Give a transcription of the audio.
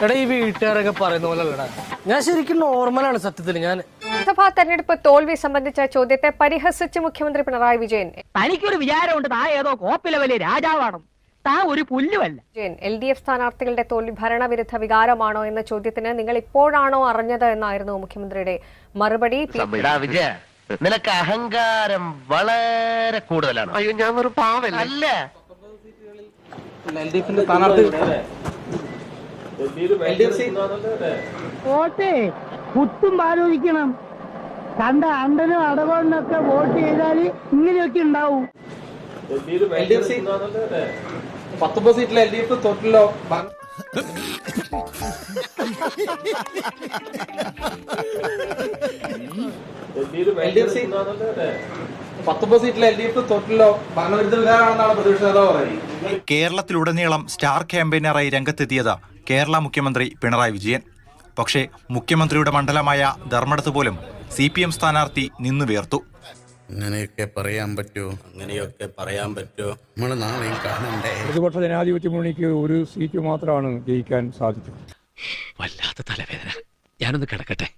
എടാ ഈ വീട്ടുകാരൊക്കെ പറയുന്ന പോലെ അല്ലടാ, ഞാൻ ശരിക്കും നോർമലാണ് സത്യത്തിൽ. ഞാൻ ലോക്സഭാ തെരഞ്ഞെടുപ്പ് തോൽവി സംബന്ധിച്ച ചോദ്യത്തെ പരിഹസിച്ച് മുഖ്യമന്ത്രി പിണറായി വിജയൻ തനിക്കൊരു വിചാരമുണ്ട് താ ഏതോ കോപ്പിലെ വലിയ രാജാവാണ്, താ ഒരു പുല്ലുമല്ല. LDF സ്ഥാനാർത്ഥികളുടെ തോൽവി ഭരണവിരുദ്ധ വികാരമാണോ എന്ന ചോദ്യത്തിന് നിങ്ങൾ ഇപ്പോഴാണോ അറിഞ്ഞത് എന്നായിരുന്നു മുഖ്യമന്ത്രിയുടെ മറുപടി. നിനക്ക് അഹങ്കാരം വളരെ കൂടുതലാണ്. അയ്യോ ഞാൻ ഒരു പാവല്ല. അല്ല വോട്ടേ കുത്തും ആലോചിക്കണം. കണ്ട അണ്ടനും അടവണ്ണൊക്കെ വോട്ട് ചെയ്താൽ ഇങ്ങനെയൊക്കെ ഉണ്ടാവും. 19 സീറ്റിലെ LDF തോറ്റില്ലോ. കേരളത്തിലുടനീളം സ്റ്റാർ ക്യാമ്പയിനറായി രംഗത്തെത്തിയത് കേരള മുഖ്യമന്ത്രി പിണറായി വിജയൻ. പക്ഷേ മുഖ്യമന്ത്രിയുടെ മണ്ഡലമായ ധർമ്മടത്ത് പോലും CPM സ്ഥാനാർത്ഥി നിന്നു വീർത്തു. അങ്ങനെയൊക്കെ പറയാൻ പറ്റുമോ? നമ്മൾ നാളെയും കാണണ്ടേ? പ്രതിപക്ഷ ജനാധിപത്യ മുന്നണിക്ക് ഒരു സീറ്റ് മാത്രമാണ് ജയിക്കാൻ സാധിച്ചത്. വല്ലാത്ത തലവേദന, ഞാനൊന്ന് കിടക്കട്ടെ.